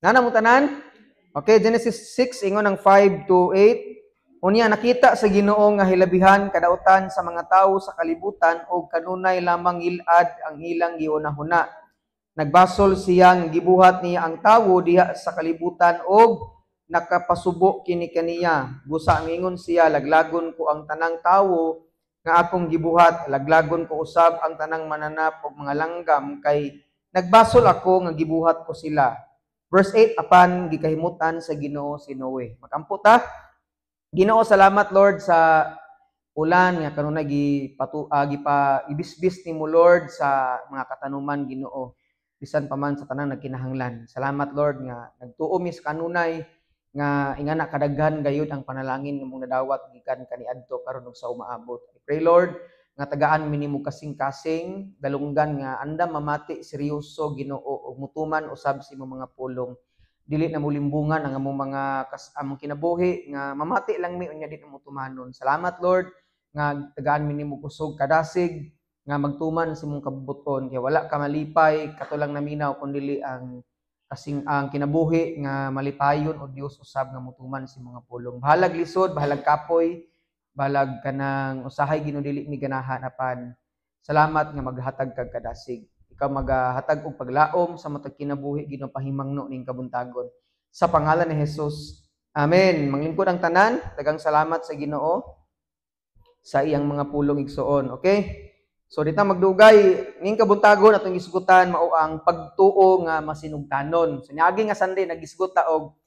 Nana mo tanan? Okay, Genesis 6 ingon ng 5 to 8. Unya nakita sa Ginoo nga hilabihan kadautan sa mga tawo sa kalibutan o kanunay lamang ilad ang ilang giunahuna. Nagbasol siya nga gibuhat niya ang tawo diha sa kalibutan og nakapasubo kini kaniya. Busa mingon siya, laglagon ko ang tanang tawo nga akong gibuhat, laglagon ko usab ang tanang mananap og mga langgam kay nagbasol ako nga gibuhat ko sila. Verse 8, apan gikahimutan sa Ginoo si Noe. Makampo ta. Ginoo, salamat Lord sa ulan nga kanunay ibisbis nimo Lord sa mga katanuman Ginoo. Bisan pa man sa tanang nagkinahanglan. Salamat Lord nga nagtuo mi sa kanunay nga ingana kadaghan gayud ang panalangin nga mong nadawat gikan kaniadto karon ug sa umaabot. I pray Lord nga tagaan mi nimo kasing-kasing dalunggan nga andam mamati seryoso Ginoo ug mutuman usab sa imong mga pulong. Dili na mulimbungan ang among mga among kinabuhi nga mamati lang mi unya di na mutumanon. Salamat Lord nga tagaan mi nimo kusog kadasig nga magtuman sa imong kabubuton kay wala ka malipay katulang naminaw kundi ang kasing ang kinabuhi nga malipayon o Dios usab nga mutuman sa mga pulong. Bahalag lisod, bahalag kapoy, balag kanang usahay Ginoo dili mi ganahan apan salamat nga maghatag kag kadasig. Ikaw maghatag og paglaom sa matag kinabuhi Ginoo pahimangno ning kabuntagon. Sa pangalan ni Jesus. Amen. Manglingkod ang tanan, daghang salamat sa Ginoo sa iyang mga pulong igsuon. Okay? So dita magdugay ning kabuntagon atong gisgutan mao ang pagtuo nga masinugtanon. So niagi nga Sunday nagisgot ta og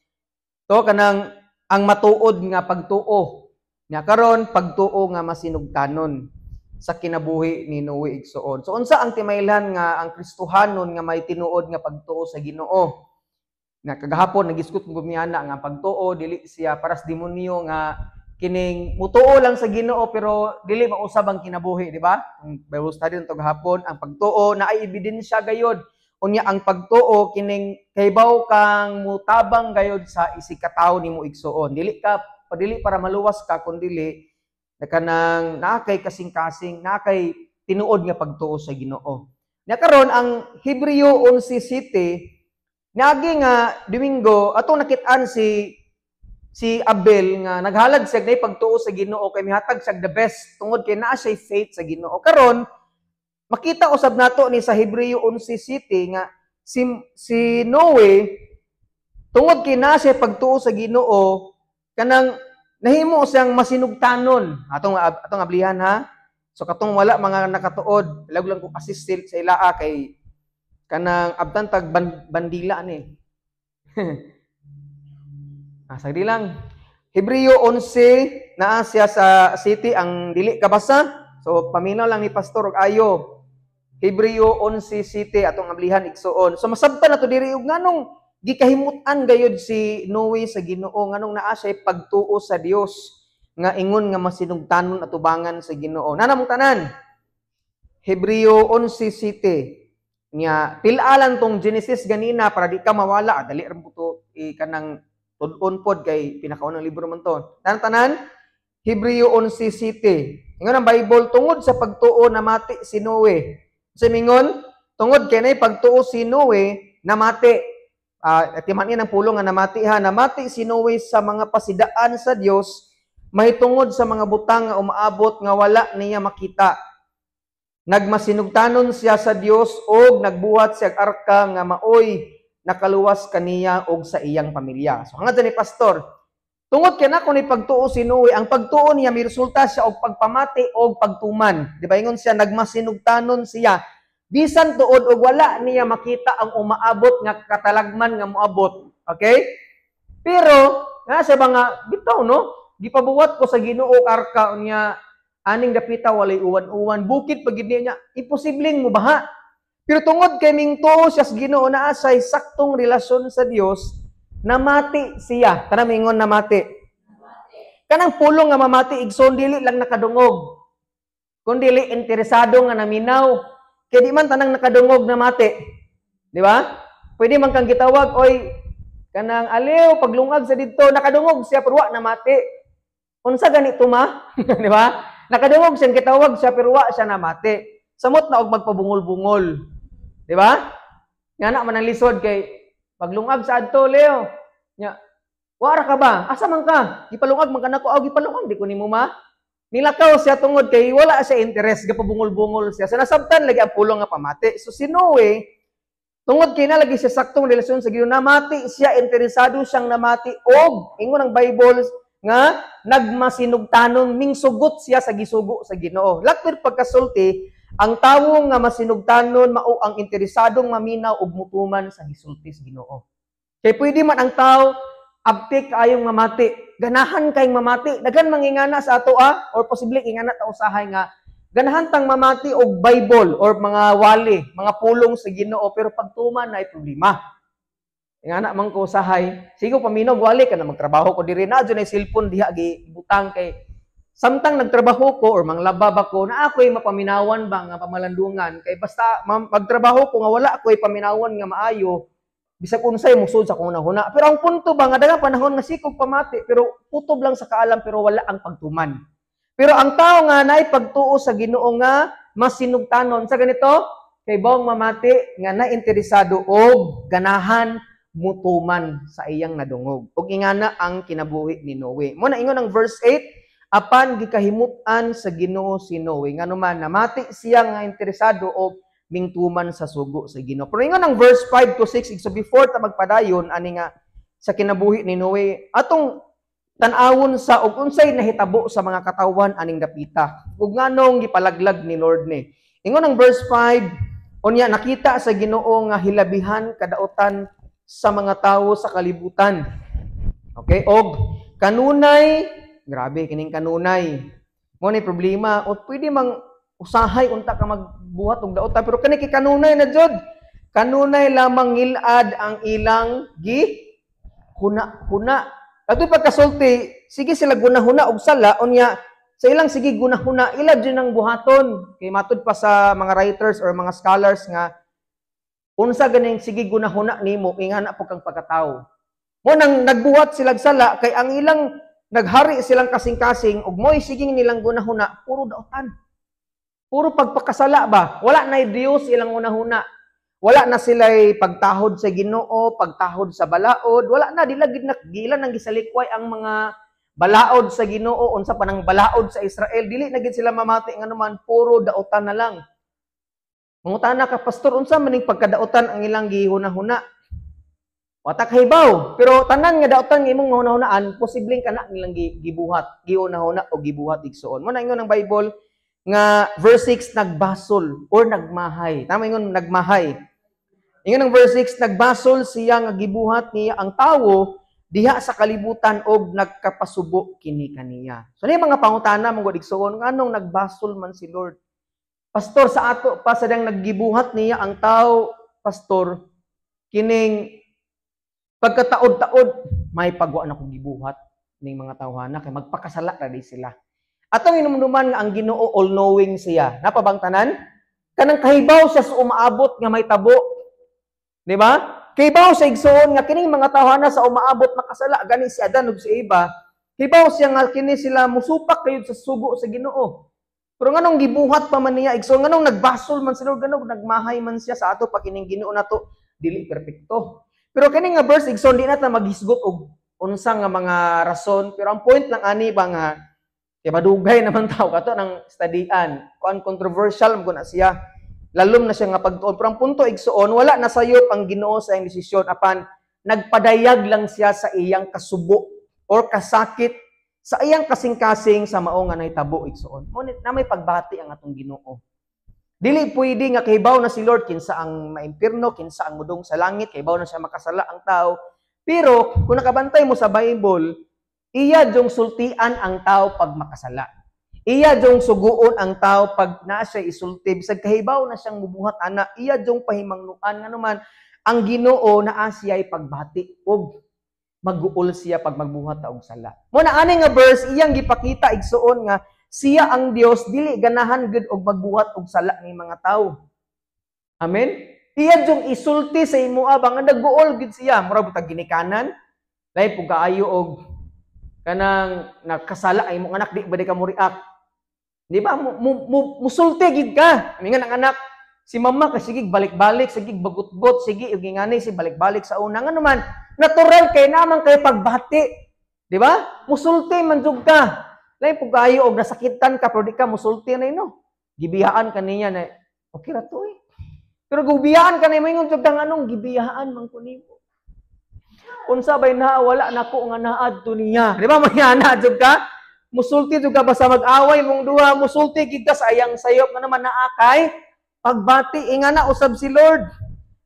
to kanang ang matuod nga pagtuo. Nya karon pagtuo nga masinugtanon sa kinabuhi ni Noe igsuon. So unsa ang timaylan nga ang Kristohanon nga may tinuod nga pagtuo sa Ginoo? Nga kagahapon nagisgot ko miyana nga pagtuo dili siya para sa demonyo nga kining mutuo lang sa Ginoo pero dili mausab ang kinabuhi, di ba? Ang Bible study nito gahapon, ang pagtuo na ay ebidensya gayud. Unya ang pagtuo kining kaybaw kang mutabang gayud sa isikatawo nimo igsuon. Dili para maluwas ka kundi kanang nakay kasing-kasing, nakay tinuod nga pagtuo sa Ginoo. Nya karon ang Hebreo 11:7 niagi nga Domingo atong nakit-an si Abel nga naghalad siya na pagtuo sa Ginoo kay mihatag siya the best tungod kay naa siya faith sa Ginoo. Karon makita usab nato ni sa Hebreo 11:7 nga si Noe tungod kay naa siya pagtuo sa Ginoo kanang nahimo siyang masinugtanon. Atong ablihan ha. So katong wala mga nakatuod, lag lang ko assist sa ilaa kay kanang abtan tag bandila ni. Sagdi lang. Hebreo 11 naa siya sa city ang dili kabasa. So paminaw lang ni pastor og ayo. Hebreo 11:7 atong ablihan igsuon. So masabtan nato diri og nganong gikahimutan gayud si Noe sa Ginoo nganong naa siya pagtuo sa Dios nga ingon nga masinugtanon atubangan sa Ginoo. Nanamong tanan. Hebreo 11:7 nya pilalan tong Genesis ganina para di ka mawala. Dali ra mo to kanang tudon pod kay pinakaunang libro man to. Tanan Hebreo 11:7. Ingon ang Bible tungod sa pagtuo namati si Noe. Sa mingon tungod kay nay pagtuo si Noe namati. Timan ang pulong nga namati ha. Namati si Noe sa mga pasidaan sa Dios mahitungod sa mga butang nga umaabot nga wala niya makita. Nagmasinugtanon siya sa Dios og nagbuhat siya arka nga maoy nakaluwas kaniya og sa iyang pamilya. So hangad ni pastor, tungod kay nako ni pagtuo si Noe, ang pagtuo niya may resulta siya og pagpamati og pagtuman. Di ba ingon siya nagmasinugtanon siya bisan tuod og wala niya makita ang umaabot nga katalagman nga moabot. Okay? Pero nga sa mga bitaw no, gipabuhat ko sa Ginoo arka niya aning dapita walay uwan-uwan bukid pagid niya imposibleng mubaha. Pero tungod kay mingtuo siya sa Ginoo naa say saktong relasyon sa Dios, namati siya. Kana mingon namati. Kanang pulong nga mamati igsoon dili lang nakadungog. Kun dili interesado nga naminaw. Kay di man tanang nakadungog namati. Di ba? Pwede man kang gitawag oy kanang aliw paglungag sa didto nakadungog siya pero wa namati. Unsa ganito ma? Di ba? Nakadungog siya gitawag siya pero wa siya namati. Samot na og magpabungol-bungol. Di ba? Nga na man ang lisod kay Paglungag sa adto, Leo. Nya, wara ka ba? Asa man ka? Gipalungag man kanako, aw gipalungag di ko nimo ma. Nilakaw siya tungod kay wala siya interest, gapabungol-bungol siya. Sa nasabtan lagi ang pulong nga pamati. So si Noe, tungod kay na lagi siya saktong relasyon sa Ginoo, namati siya, interesado siyang namati og ingon ang Bible nga nagmasinugtanon ning sugot siya sa gisugo sa Ginoo. Lakwir pagkasulti, ang tawo nga masinugtanon mao ang interesadong maminaw og mutuman sa gisulti sa Ginoo. Kay pwede man ang tawo abtik kayong mamati, ganahan kayong mamati, daghan mangingana sa ato or posible ingana ta usahay nga ganahan tang mamati og Bible or mga wali, mga pulong sa Ginoo pero pagtuman na ay problema. Ingana man ko usahay, sigo paminog wali ka na magtrabaho ko diri na adyo na cellphone diha gibutang kay samtang nagtrabaho ko or manglabab ako na ako'y mapaminawan ba nga pamalandungan kay basta magtrabaho ko nga wala ako'y paminawan nga maayo bisag unsay musud sa kung huna. Pero ang punto ba nga daghang panahon nga sikog pamati pero kutob lang sa kaalam pero wala ang pagtuman. Pero ang tao nga naay pagtuo sa Ginoo nga masinugtanon sa ganito kay bawang mamati nga nainteresado og ganahan mutuman sa iyang nadungog. Ug ingana ang kinabuhi ni Noe. Mo na ingon ang verse 8, apan gikahimutan sa Ginoo si Noe nganuman namati siya nga interesado og mingtuman sa sugo sa Ginoo. Pero ingon ang verse 5 to 6, so before ta magpadayon ani nga sa kinabuhi ni Noe, atong tan-awon sa og unsay nahitabo sa mga katawan aning dapita. Ug nganong gipalaglag ni Lord ni. Ingon ang verse 5, unya nakita sa Ginoo nga hilabihan kadaotan sa mga tawo sa kalibutan. Okay? Og kanunay, grabe kining kanunay. Mo ni problema, o pwede mang usahay unta ka magbuhat og daotan pero kani kay kanunay na jud. Kanunay lamang ngilad ang ilang huna. Ato pagkasulti, sige sila gunahuna og sala unya sa ilang sige gunahuna ila jud ang buhaton. Kay matud pa sa mga writers or mga scholars nga unsa ganing sige gunahuna nimo ingana po kang pagkatao. Mo nang nagbuhat sila sala kay ang ilang naghari silang kasing-kasing ug mo'y siging nilang gunahuna puro daotan. Puro pagpakasala ba? Wala na Dios ilang unahuna. Wala na sila'y pagtahod sa Ginoo, pagtahod sa balaod. Wala na, dilagid na gilan ang gisalikway ang mga balaod sa Ginoo, unsa pa nang balaod sa Israel. Dili na gid sila mamati nga naman, puro daotan na lang. Mangutana ka, pastor, unsa maning pagkadaotan ang ilang gihuna-huna? Wata kahibaw. Pero tanan nga daotan nga imong hunahunaan, posibleng kana nilang gibuhat, gihuna-huna o gibuhat igsuon. Mo na ingon ang Bible nga verse 6 nagbasol or nagmahay. Tama ingon nagmahay. Ingon ang verse 6 nagbasol siya nga gibuhat niya ang tawo diha sa kalibutan og nagkapasubo kini kaniya. So ni mga pangutana mong igsuon nganong nagbasol man si Lord. Pastor sa ato pa sadang naggibuhat niya ang tawo, pastor, kining pagkataod-taod may pagwa na kong gibuhat ning mga tawhana kay magpakasala ra di sila. Atong inumduman nga ang Ginoo all-knowing siya. Napabang tanan? Kanang kahibaw siya sa umaabot nga may tabo. Di ba? Kahibaw sa igsoon nga kining mga tawhana sa umaabot makasala gani si Adan ug si Eva. Kahibaw siya nga kini sila musupak kayud sa sugo sa Ginoo. Pero nganong gibuhat pa man niya igsoon nganong nagbasol man sila ganong nagmahay man siya sa ato pa kining Ginoo nato dili perpekto. Pero kini nga verse igsoon di na ta maghisgot og unsa nga mga rason pero ang point lang ani ba nga kaya madugay naman tao kato ng studian. Kung controversial mo na siya. Lalom na siya nga pagtuon. Pero ang punto igsuon, wala na sayop ang Ginoo sa iyang desisyon. Apan, nagpadayag lang siya sa iyang kasubo or kasakit sa iyang kasing-kasing sa mao nga nahitabo igsuon. Ngunit na may pagbati ang atong Ginoo. Dili pwede nga kahibaw na si Lord kinsa ang maimpirno, kinsa ang mudong sa langit, kahibaw na siya makasala ang tao. Pero kung nakabantay mo sa Bible, iya jong sultian ang tao pag makasala. Iya jong suguon ang tao pag naa siya isulti. Bisag kahibaw na siyang mubuhat ana, iya jong pahimangnuan nga naman ang Ginoo naa siya ay pagbati og mag-uol siya pag magbuhat og sala. Mo na ani nga verse iyang gipakita igsuon nga siya ang Dios dili ganahan gud og magbuhat og sala ni mga tao. Amen. Iya jong isulti sa imo abang nga nag-uol gud siya, mura butag ginikanan. Lay pug kaayo og kanang nakasala ay mong anak di ba di ka mo react. Di ba musulti gid ka. Mingan ang anak Si mama kasi sige balik-balik, sige bagut-but, sige yung ingani si balik-balik sa una. Nga naman, natural kay naman kay pagbati. Di ba? Musulti man jud ka. Lain po kayo og nasakitan ka pero di ka musulti na ino. Gibiyaan ka niya na okay ra to eh. Pero gubiyaan ka na mo jud kang anong gibiyaan man ko nimo. Unsa bay na wala nako nga naadto niya. Di ba mayana jud ka? Musulti jud ka basta mag-away mong duha, musulti gid ka sayang sayop nga naman naakay pagbati ingana usab si Lord.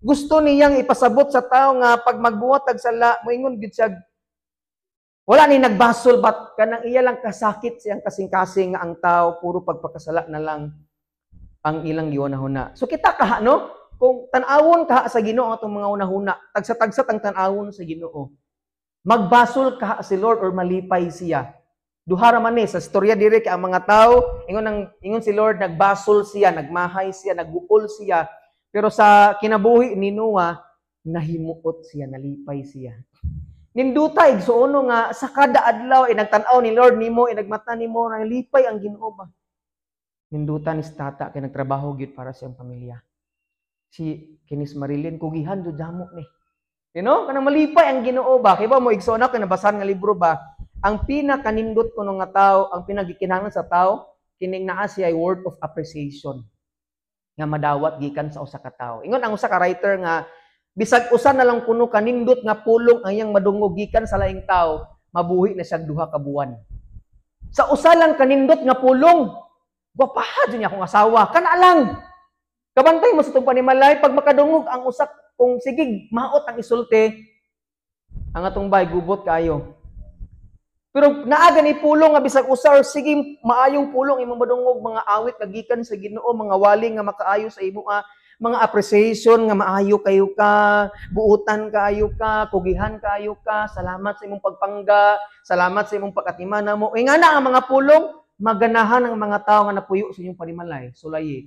Gusto niyang ipasabot sa tao nga pag magbuhat tag sala moingon gid siya wala ni nagbasol bat kanang iya lang kasakit siyang kasing-kasing nga ang tao puro pagpakasala na lang ang ilang giunahuna. So kita kaha no, kung tan-awon kaha sa Ginoo atong mga unahuna, tagsa-tagsat ang tan-awon sa Ginoo. Magbasol kaha si Lord or malipay siya. Duha ra man ni sa storya diri kay ang mga tao ingon si Lord nagbasol siya, nagmahay siya, naguol siya. Pero sa kinabuhi ni Noah nahimuot siya, nalipay siya. Ninduta igsuono nga sa kada adlaw nagtan-aw ni Lord nimo nagmata nimo nalipay ang Ginoo ba. Ninduta ni tata kay nagtrabaho gyud para sa iyang pamilya. Si Kinis Marilyn kugihan jud damo ni. You know, kanang malipay ang Ginoo ba? Kay ba mo igsuona kay nabasahan nga libro ba? Ang pinakanindot kuno nga tao, ang pinagikinahanglan sa tao kining naa siya ay word of appreciation nga madawat gikan sa usa ka tawo. Ingon ang usa ka writer nga bisag usa na lang kuno kanindot nga pulong ang iyang madungog gikan sa laing tao, mabuhi na siya duha ka buwan. Sa usa lang kanindot nga pulong, gwapaha jud niya akong asawa, kana lang. Kabantay mo sa itong panimalay, pag makadungog ang usak, kung sige, maot ang isulti, ang atong bay, gubot kayo. Pero naaga ni pulong nga bisag usa or sige maayong pulong imong madungog mga awit kagikan sa Ginoo, mga wali nga makaayo sa imo mga appreciation nga maayo kayo ka, buutan kaayo ka, kugihan kaayo ka, salamat sa imong pagpangga, salamat sa imong pagkatimana mo. E nga na ang mga pulong, maganahan ang mga tao nga napuyo sa inyong panimalay. Sulayi.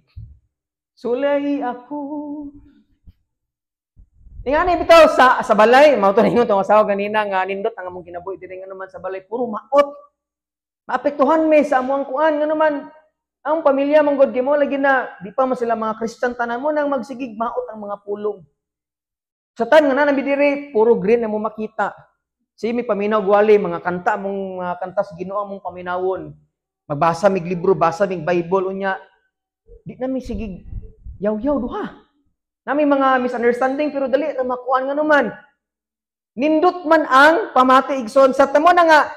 Sulayi ako. E nga na bitaw sa balay, mao to ningon tong asawa ganina nga nindot ang among kinabuhi diri nga naman sa balay, puro maot. Maapektuhan me sa amuang kuan nga naman. Ang pamilya mong God mo lagi na di pa man sila mga Christian tanan mo nang magsigig maot ang mga pulong. Sa tan nga na diri puro green na mo makita. Si mi paminaw gwali mga kanta mong kanta sa Ginoo mong paminawon. Magbasa mig libro, basa mig Bible unya. Di na mi sigig yaw-yaw duha. Nami mga misunderstanding pero dali na makuan nga naman. Nindot man ang pamati igsoon sa tamo na nga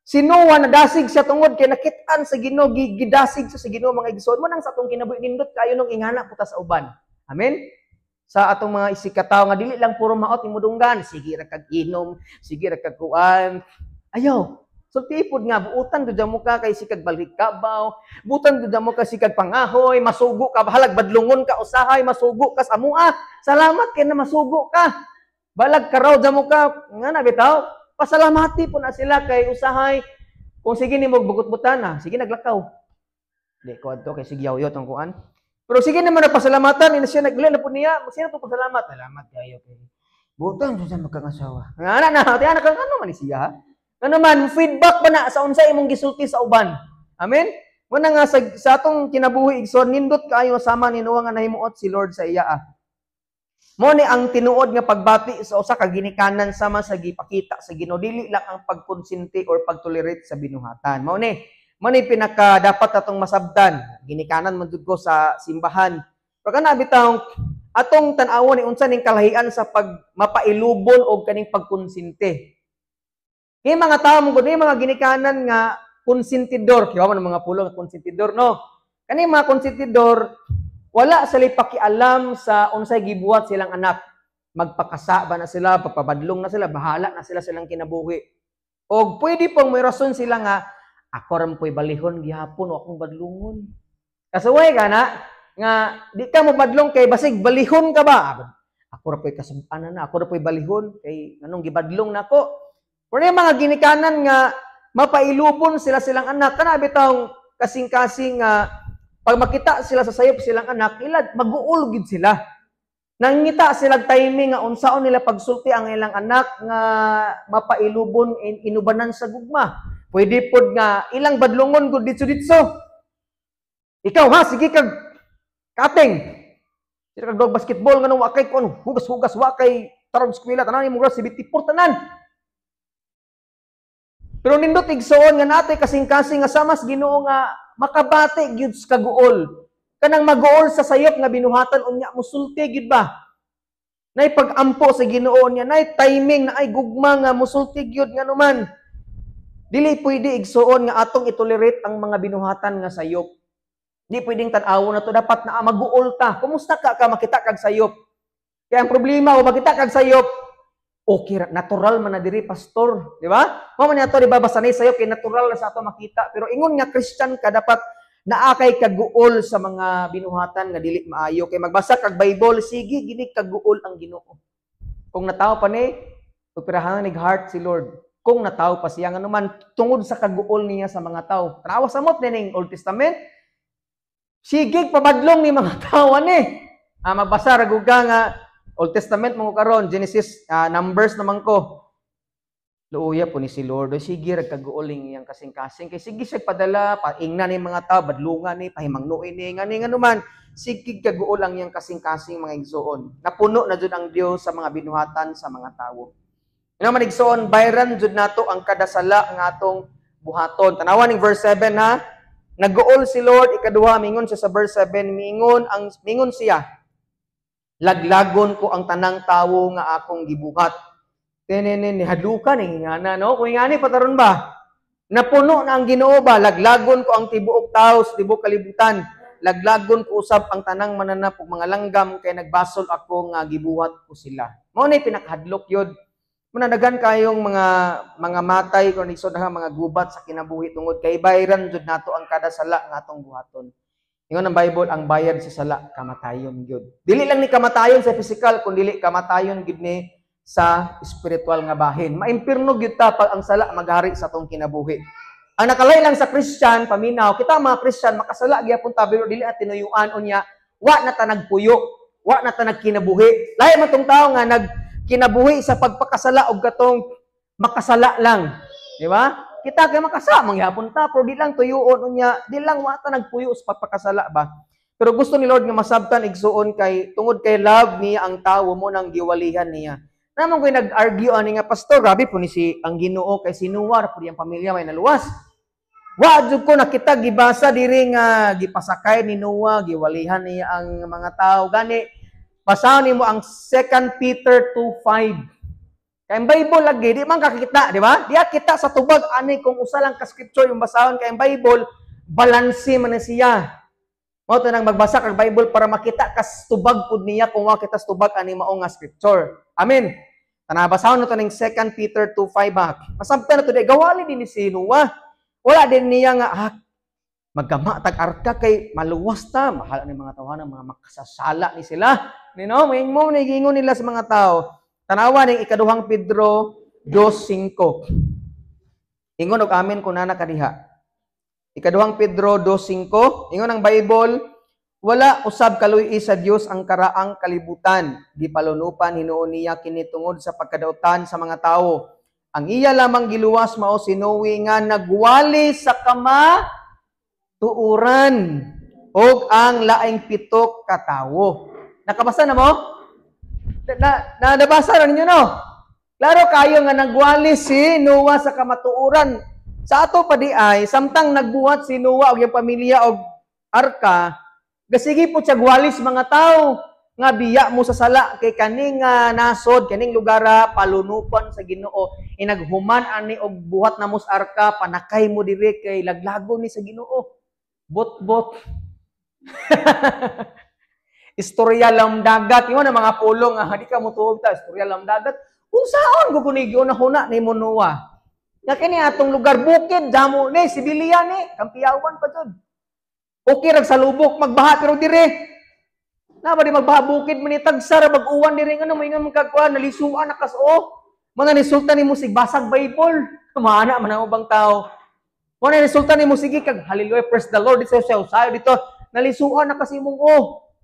si Noah nadasig siya tungod kay nakit-an sa Ginoo, gidasig sa Ginoo mga igsoon mo nang sa atong kinabuhi nindot kayo nung ingana puta sa uban. Amen. Sa atong mga isikataw nga dili lang puro maot imudunggan, sige ra kag inom, sige ra kag kuan. Ayaw. Sulti ipod nga buutan gud mo ka kay sikag balikabaw, buutan gud mo ka sikag pangahoy, masugo ka bahalag badlungon ka usahay, masugo ka sa amua. Salamat kay na masugo ka. Balag karaw mo ka nga na bitaw. Pasalamati po na sila kay usahay. Kung sige ni mo bugot-butan na, sige naglakaw. Di ko adto kay sige yaw-yaw tong kuan. Pero sige naman na pasalamatan, ina siya naguli na po niya. Sino to pasalamat? Salamat kayo kay. Butan sa magkangasawa. Nga na, tiyan ka ano man siya. Ano man feedback ba na sa unsay imong gisulti sa uban. Amen. Muna nga sa atong kinabuhi igsoon nindot kaayo sama ni Noah nga nahimuot si Lord sa iya. Mo ni ang tinuod nga pagbati sa usa ka ginikanan sama sa gipakita sa Ginoo, dili lang ang pagkonsinti or pagtolerate sa binuhatan. Mo ni pinaka dapat atong masabtan. Ginikanan man jud ko sa simbahan. Pero kana bitaw atong tan-awon ni unsa ning kalahian sa mapailubon og kaning pagkonsinti. Kay mga tawo mo gud mga ginikanan nga konsentidor, kiwa man mga pulong konsentidor no. Kani mga konsentidor wala sila pakialam sa unsay gibuhat silang anak. Magpakasa ba na sila, papabadlong na sila, bahala na sila silang kinabuhi. O pwede pong may rason sila nga, ako rin po'y balihon gihapon o akong badlungon. Kasuway ka na, nga di ka mo badlong kay basig balihon ka ba? Ako rin po'y kasumpanan na, ako rin po'y balihon kay anong gibadlong na ko. Pero yung mga ginikanan nga, mapailubon sila silang anak, kanabi taong kasing-kasing pag makita sila sa sayop silang anak, mag-uulgid sila. Nangita silang timing nga unsaon nila pagsulti ang ilang anak nga mapailubon inubanan sa gugma. Pwede pod nga ilang badlongon gud ditso-ditso. Ikaw ha, sige kag kating. Sila kag basketball nga wa kay kun hugas-hugas wa kay tarong eskwela tanan mo grade 74 tanan. Pero nindot igsoon nga natay kasing-kasing nga samas Ginoo nga makabati gyud sa kaguol. Kanang maguol sa sayop nga binuhatan unya musulti gyud ba? Nay pag-ampo sa Ginoo niya, nay timing na ay gugma nga musulti gyud nga numan. Dili pwede igsuon nga atong itolerate ang mga binuhatan nga sayop. Di pwedeng tan-awon na to, dapat na maguol ta. Kumusta ka makita kag sayop? Kaya ang problema o makita kag sayop, okay, natural man na diri pastor, di ba? Mao man ato di ba basanay sayop kay natural na sa ato makita, pero ingon nga Christian ka dapat naakay kaguol sa mga binuhatan nga dili maayo kay magbasa kag Bible sige gini kaguol ang Ginoo. Kung natawo pa ni operahan ni heart si Lord. Kung natawo pa siya nga naman tungod sa kaguol niya sa mga tao. Tanawa sa mot ning Old Testament. Sigig pabadlong ni mga tao ani. Magbasa ra gud nga Old Testament mo karon Genesis Numbers naman ko. Luuya po ni si Lord. Sige ra kaguoling iyang kasing-kasing kay sige siya padala paingna ni mga tao badlungan ni pahimangnuin ni ngani nga naman sige kaguol ang iyang kasing-kasing mga igsoon. Napuno na jud ang Dios sa mga binuhatan sa mga tawo. Ina man igsoon bayran jud nato ang kada sala nga atong buhaton. Tanawa ning verse 7 ha. Naguol si Lord ikaduha mingon siya sa verse 7 mingon siya. Laglagon ko ang tanang tawo nga akong gibuhat. Tininin hadlukan ngana no kung ngani pataron ba? Napuno na ang Ginoo ba laglagon ko ang tibuok tawo sa tibuok kalibutan. Laglagon ko usab ang tanang mananap ug mga langgam kay nagbasol ako nga gibuhat ko sila. Mao ni pinakahadlok yod. Manadagan kayong mga matay kung isod ha mga gubat sa kinabuhi tungod kay bayran jud nato ang kada sala nga atong buhaton. Ingon ang Bible ang bayad sa sala kamatayon gyud. Dili lang ni kamatayon sa physical kun dili kamatayon gyud ni sa spiritual nga bahin. Maimpirno gyud ta pag ang sala maghari sa atong kinabuhi. Ang nakalay lang sa Christian paminaw kita mga Christian makasala gyapon ta pero dili at tinuyuan unya wa na ta nagpuyo, wa na ta nagkinabuhi. Lahi man tong tawo nga kinabuhi sa pagpakasala og katong makasala lang. Di ba? Kita kay makasala mangyapon ta pero di lang tuyuon unya, di lang wa ta nagpuyo sa pagpakasala ba. Pero gusto ni Lord nga masabtan igsuon kay tungod kay love niya ang tawo mo nang giwalihan niya. Naman ko'y nag-argue ani nga pastor, grabe po ni si ang Ginoo kay sinuwar po diyang pamilya may naluwas. Wa jud ko nakita gibasa diri nga gipasakay ni Noah, giwalihan niya ang mga tao gani. Basahon nimo ang 2 Peter 2:5. Kay ang Bible lagi di man kakita, di ba? Diya kita sa tubag ani kung usa lang ka scripture yung basahon kay ang Bible, balanse man na siya. Mao to nang magbasa kag Bible para makita kas tubag pud niya kung wa kita sa tubag ani mao nga scripture. Amen. Tanabasahon nato ning 2 Peter 2:5. Masabtan nato di gawali din ni si Noah. Wala din niya nga magkama tag arka kay maluwas ta, mahal ni mga tawanan mga makasasala ni sila. Nino, may mo nagingon nila sa mga tao. Tanawa ning ikaduhang Pedro 2:5. Ingon og amin kun nana kadiha. Ikaduhang Pedro 2:5, ingon ang Bible, wala usab kaluy sa Dios ang karaang kalibutan, di palunupan hinuon niya kini tungod sa pagkadautan sa mga tao. Ang iya lamang giluwas mao si Noe nga nagwali sa tuuran og ang laing 7 ka tawo. Nakabasa na mo? Nabasa na ninyo no? Klaro kayo nga nagwali si Noah sa kamatuuran. Sa ato pa di ay samtang nagbuhat si Noah og iyang pamilya og arka, gasigi po siya gwalis mga tao nga biya mo sa sala kay kaning nasod kaning lugar palunupan sa Ginoo. Inaghuman ani og buhat na mo sa arka panakay mo diri kay laglago ni sa Ginoo. Bot-bot. Istorya lam dagat. Yung mga pulong, di ka mo tuwag ta. Istorya lam dagat. Kung saan ko kunigyo na huna ni Noah. Nga kini atong lugar, bukid, damo ni, sibilya ni, kampiyawan pa dyan. Okay, ragsalubok, magbaha, pero dire. Na ba di magbaha bukid, manitagsara, mag-uwan dire, nga may nga magkagwa, nalisuan, nakaso. Mga nisulta ni mo, basag Bible. Kumana, man ang ubang tao. Muna resulta ni mo sige kag hallelujah praise the Lord dito siya usayo dito nalisuhan na kasi mong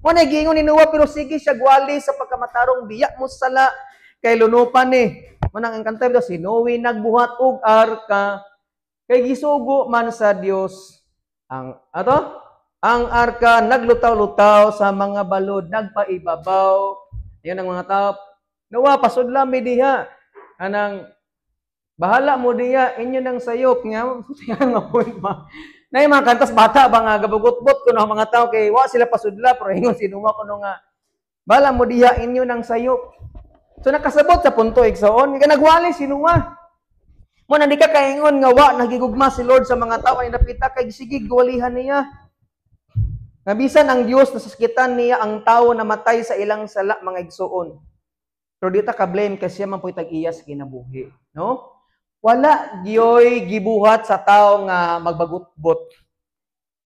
muna giingon ni Noah pero sige siya gwali sa pagkamatarong biya mo sala kay lunupan ni manang ang kanta dito si Noe nagbuhat og arka kay gisugo man sa Dios ang Ang arka naglutaw-lutaw sa mga balod, nagpaibabaw. Yan ang mga tao. Nawa, pasudlam mi diha. Anang, bahala mo diha, inyo nang sayop. Nga nga point ma. Na yung mga kantas bata ba nga, gabugot-bot ko ng mga tao, kay wa sila pasudla, pero ingon sinuma ko nga, bahala mo diha, inyo nang sayop. So nakasabot sa punto, igsoon. Nga nagwali, sinuma. Mo na di ka kaingon nga wa, nagigugma si Lord sa mga tao, ay napita kay sige, gwalihan niya. Nabisan ang Diyos na saskitan niya ang tao na matay sa ilang sala mga igsuon. Pero di ta ka-blame kasi siya man po'y tag-iyas kinabuhi. No? Wala diyoy gibuhat sa tao nga magbagutbot.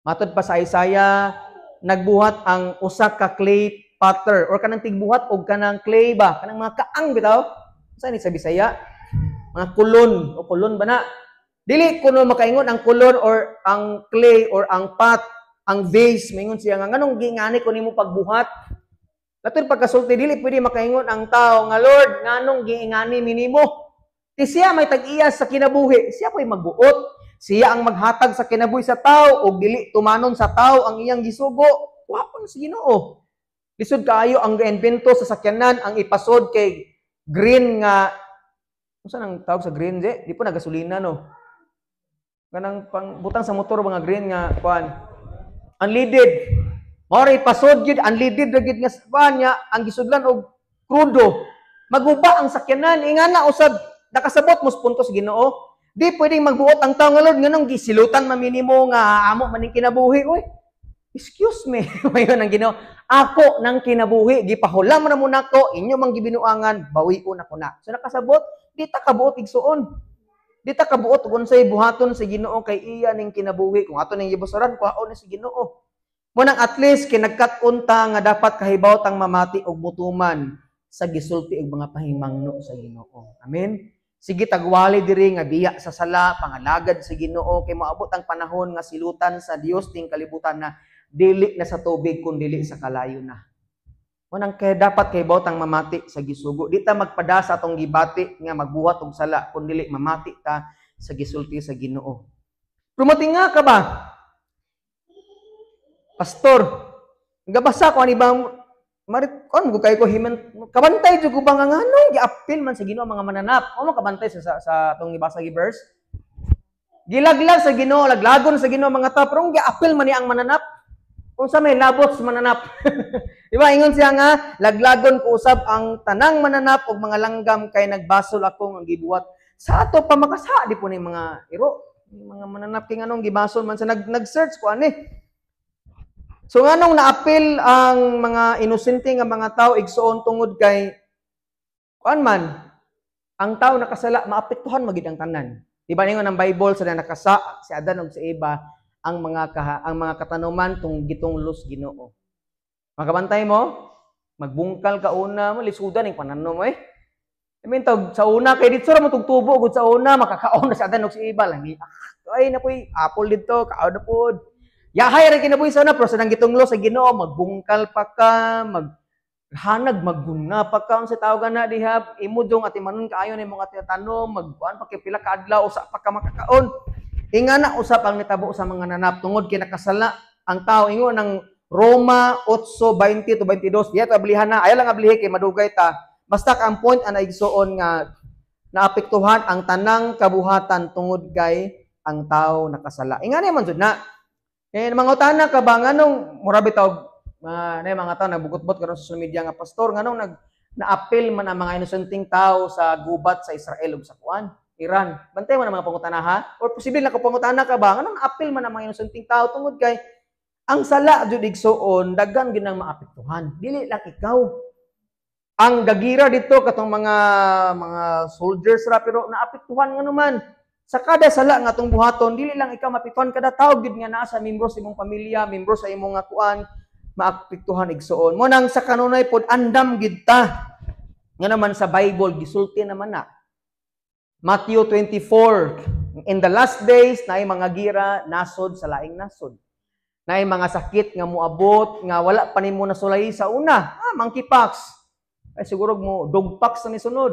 Matod pa sa Isaiah, nagbuhat ang usa ka clay potter or kanang tigbuhat og kanang clay ba? Kanang mga kaang bitaw. Saan ni sa Bisaya? Mga kulon o kulon ba na? Dili kuno makaingon ang kulon or ang clay or ang pot, ang vase, mingon siya nga, nganong gingani ko nimo pagbuhat? Latin pagkasulti, dili pwede makaingon ang tao nga, Lord, nganong giingani minimo? Ti siya may tag-iyas sa kinabuhi, siya po'y magbuot. Siya ang maghatag sa kinabuhi sa tao, o dili tumanon sa tao ang iyang gisugo. Wapon sa Ginoo. Lisod kaayo ang gainbento sa sakyanan, ang ipasod kay green nga, saan ang tawag sa green, di? Di po na gasolina, no? Ganang butang sa motor, mga green nga, kuan, unleaded. Mora ipasod yun, unleaded ragid nga sa niya, ang gisudlan og krudo. Maguba ang sakyanan, ingana usab nakasabot mo sa punto sa Ginoo. Di pwedeng magbuot ang tao nga Lord, nganong gisilutan maminimo nga amo maning kinabuhi. Uy, excuse me. Mayon ang Ginoo. Ako nang kinabuhi, gipahulam na mo nako, inyo mang gibinuangan, bawion ako na. So nakasabot, di ta kabuot igsuon. Di ta kabuot kung unsay buhaton sa Ginoo kay iya ning kinabuhi. Kung ato ning gibusoran, kuhaon ni sa Ginoo. Munang at least kinagkat-unta nga dapat kahibaw tang mamati og mutuman sa gisulti og mga pahimangno sa Ginoo. Amen. Sige tagwali diri nga biya sa sala, pangalagad sa Ginoo kay moabot ang panahon nga silutan sa Dios ting kalibutan na dili na sa tubig kun dili sa kalayo na. Munang kay dapat kahibaw tang mamati sa gisugo. Di ta magpada sa atong gibati nga magbuhat og sala kun dili mamati ta sa gisulti sa Ginoo. Prumatinga ka ba? Pastor, gabasa ko ani bang marit kon kay ko himen kabantay jud ko ba nga nganong gi-appeal man sa Ginoo mga mananap. O mo kabantay sa atong gibasa gi verse. Gilaglag sa Ginoo, laglagon sa Ginoo mga tao, pero gi-appeal man ni ang mananap. Unsa may labot sa mananap. Di ba ingon siya nga laglagon ko usab ang tanang mananap og mga langgam kay nagbasol ako nga gibuhat. Sa ato pa makasa di po ni mga iro, mga mananap kay nganong gibasol man sa nag-search ko ani. So nganong na-appeal ang mga inosente nga mga tao igsuon tungod kay kuan man ang tao nakasala maapektuhan magid ang tanan. Diba ningon ang Bible sa nakasa si Adan ug si Eva ang mga katanuman tung gitunglos Ginoo. Makabantay mo, magbungkal ka una mo lisudan ning pananom mo I mean tawag sa una kay dito ra mo tugtubo gud sa una makakaon na si Adan ug si Eva lang. Ay na poy apple dito kaon na pod. Yahay ra kinabuhi sa una, pero sa nang gitunglo sa Ginoo, magbungkal pa ka, maghanag, magguna pa ka, sa tawag na diha, imudong at imanon kaayo ni mga tinatanong, magkuan pa kay pila ka adlaw, usa pa ka makakaon. Ingana usap ang nitabo sa mga nanap, tungod kay nakasala ang tao, ingon ng Roma 8:20-22, diya tablihan na, ayaw lang ablihi kay madugay ta, basta ka ang point ang naigsuon nga, naapektuhan ang tanang kabuhatan tungod kay ang tao nakasala. Ingana man jud na, mga utana ka ba nganong mura bitaw mga tao nagbugot-bot karon sa social media nga pastor nganong na-appeal man ang mga inosenteng tao sa gubat sa Israel ug sa kuan Iran. Bantay man ang mga pangutana ha or posible na ko pangutana ka ba nganong na-appeal man ang mga inosenteng tao tungod kay ang sala jud igsuon daghan gyud nang maapektuhan. Dili lang ikaw. Ang dagira dito katong mga soldiers ra pero naapektuhan nga naman. Sa kada sala nga atong buhaton, dili lang ikaw mapiktuhan kada tawo gid nga naa sa membro sa imong pamilya, membro sa imong nga kuan, maapektuhan igsuon. Mo nang sa kanunay pod andam gid ta. Nga naman sa Bible gisulti naman na. Matthew 24, in the last days naay mga gira nasod sa laing nasod. Naay mga sakit nga moabot nga wala pa nimo nasulay sa una. Monkeypox. Ay siguro mo dogpox na ni sunod.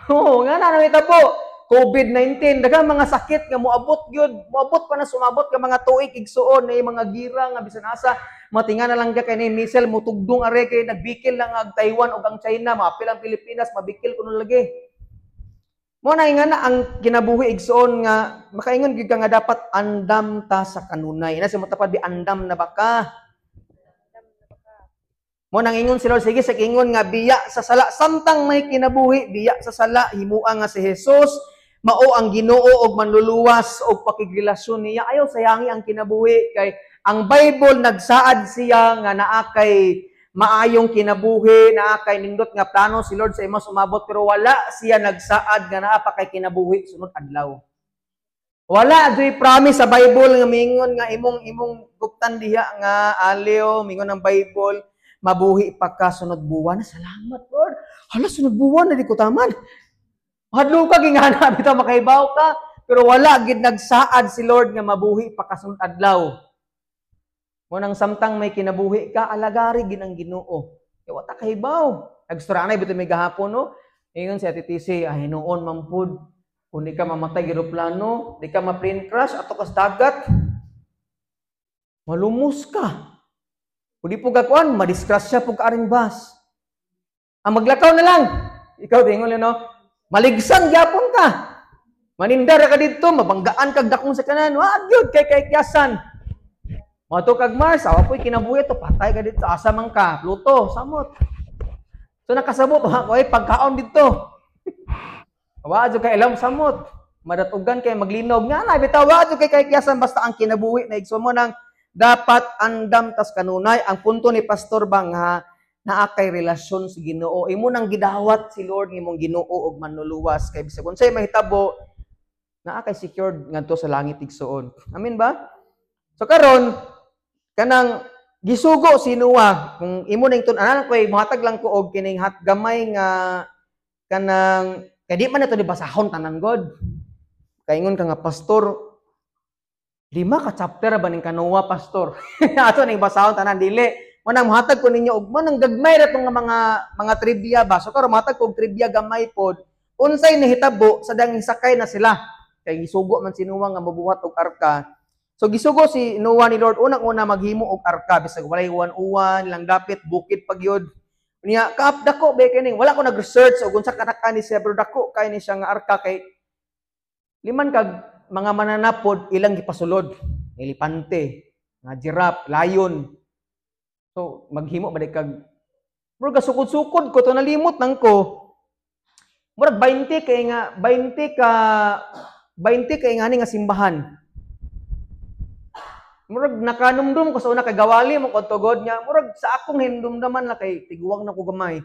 Oo, nga na nangita po. COVID-19, daghang mga sakit nga moabot gyud, moabot pa na sumabot ka mga tuig igsuon na mga gira nga bisan asa matinga na lang kay ni missile mutugdong are kay nagbikil lang ang Taiwan ug ang China, maapil ang Pilipinas, mabikil kuno lagi. Mo na nga na ang kinabuhi igsuon nga makaingon gyud ka nga dapat andam ta sa kanunay. Ina si mo tapad bi andam na baka. Mo nang ingon si Lord, sige sa ingon nga biya sa sala samtang may kinabuhi, biya sa sala himua nga si Jesus mao ang Ginoo og manluluwas og pakigrelasyon niya. Ayaw sayangi ang kinabuhi kay ang Bible nagsaad siya nga naa kay maayong kinabuhi, naa kay nindot nga plano si Lord sa imo sumabot, pero wala siya nagsaad nga naa pa kay kinabuhi sunod adlaw. Wala joy promise sa Bible nga mingon nga imong guptan diha nga aliw mingon ang Bible mabuhi pa ka sunod buwan. Salamat, Lord. Hala, sunod buwan na di ko taman. Hadlo ka, gingana, bitaw makaibaw ka. Pero wala, gid nagsaad si Lord nga mabuhi pa ka sunod adlaw. Munang samtang may kinabuhi ka, alagari gid ang Ginoo. E wata kahibaw. Nagsturanay, bitaw may gahapon, no? Ingon si Ate Tisi, hinuon mampud. Kung di ka mamatay eroplano, di ka ma-plane crash, ato kas dagat, malumos ka. Kung di po gakuan, madiskrasya po ka aring bus. Ang maglakaw na lang. Ikaw, tingon no? Maligsan, gyapon ka. Manindara ka dito, mabanggaan kag dakong sa kanan. Wag yun, kay kiyasan. Mato kag Mars, awa po'y kinabuhi to, patay ka dito, asa man ka, Pluto, samot. So nakasabot, ay pagkaon dito. Wadyo kay ilang samot. Madatugan kay maglinog. Nga na, bitaw, wadyo kay kiyasan, basta ang kinabuhi na igso mo nang dapat andam tas kanunay. Ang punto ni Pastor Bang ha, naa kay relasyon sa Ginoo. Imo nang gidawat si Lord imong Ginoo og manluluwas kay bisag unsay mahitabo naa kay secured ngadto sa langit igsuon. Amen ba? So karon kanang gisugo si Noah kung imo ning tun-anan koy mohatag lang ko og kining gamay nga kanang kay di man ito di basahon tanan God. Kaingon ka nga pastor 5 ka chapter ba ning Noah, pastor? Ato ning basahon tanan dili. Manang muhatag ko ninyo og manang gagmay ra tong mga trivia ba. So karon muhatag ko og trivia gamay pod. Unsay nahitabo sa dang sakay na sila. Kay gisugo man si Noah nga mabuhat og arka. So gisugo si Noah ni Lord unang-una maghimo og arka bisag walay uwan-uwan lang dapit bukid pagyod. Unya kaap dako ba kining wala ko nag-research og unsa kanaka ni siya pero dako kay ni siya nga arka kay liman kag mga mananapod ilang gipasulod, elefante, nga giraffe, lion. So maghimo ba kag murag sukod-sukod ko to nalimot nang ko. Murag 20 kay nga ni nga simbahan. Murag nakanumdum ko sa una kay gawali mo ko tugod niya. Murag sa akong hindumdaman la kay tiguwang na ko gamay.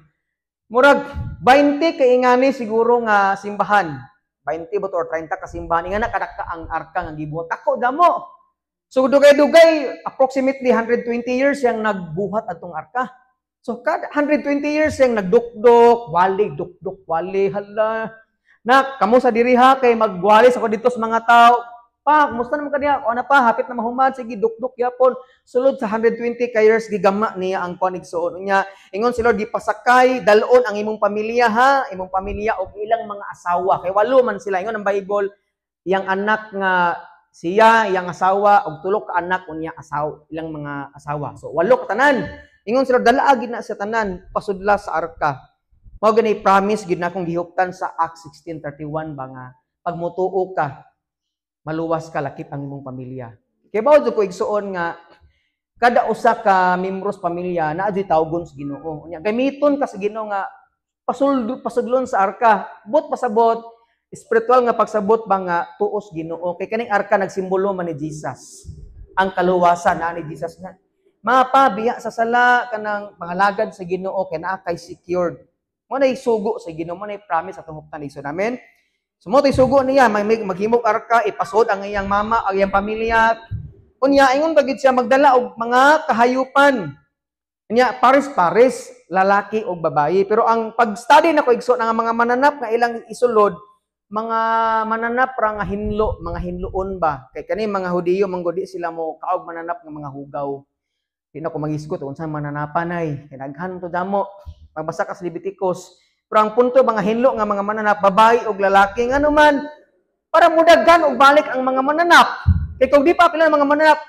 Murag 20 kay nga ni siguro nga simbahan. 20 ba or 30 kasimbahan nga nakadaka ang arka nga gibuhat ako damo. So dugay-dugay approximately 120 years yang nagbuhat atong arka. So kada 120 years yang nagdukdok, wali hala. Na kamo sa diri ha kay magwali sa ko dito sa mga tao. Pa, kumusta naman kaniya? O na pa, hapit na mahumad, sige, dukduk yapon. Sulod sa 120 ka years, gigama niya ang panigsuon niya. Ingon si Lord, gipasakay, dalon ang imong pamilya ha, imong pamilya o ilang mga asawa. Kay walo man sila. Ingon ang Bible, yang anak nga siya, yang asawa, og tulok ka anak, unya asawa, ilang mga asawa. So, walo ka tanan. Ingon si Lord, dalaagin na sa tanan, pasudla sa arka. Mao gani promise, gid na akong gihuptan sa Acts 16:31, ba nga, pagmutuo ka, maluwas ka lakip ang imong pamilya. Kay bawod ko igsuon nga kada usa ka membros pamilya naa di tawgon sa Ginoo. Unya gamiton ka sa Ginoo nga pasudlon sa arka. Bot pasabot spiritual nga pagsabot ba nga tuos Ginoo. Kay kaning arka nagsimbolo man ni Jesus. Ang kaluwasan na ni Jesus nga mapabiya sa sala kanang pangalagad sa Ginoo kay naa kay secured. Mo nay sugo sa Ginoo, mo nay promise atong huptan igsoon. Amen. Sumotoy sugo niya, maghimog arka, ipasod ang iyang mama, ang iyang pamilya. Unya, ingon bagid siya magdala og mga kahayupan. Unya, pares-pares, lalaki o babae. Pero ang pag-study na ko igso ng mga mananap nga ilang isulod, mga mananap ra nga hinlo, mga hinloon ba? Kay kani mga Hudiyo, manggodi sila mo kaog mananap nga mga hugaw. Di na ko mag-iskot, unsa mananapan ay. Kinaghan to damo. Magbasa ka sa Leviticus. Pero ang punto, mga hinlo nga mga mananap, babae o lalaki, nga naman, para mudaghan og balik ang mga mananap. Kay kung di pa pila mga mananap,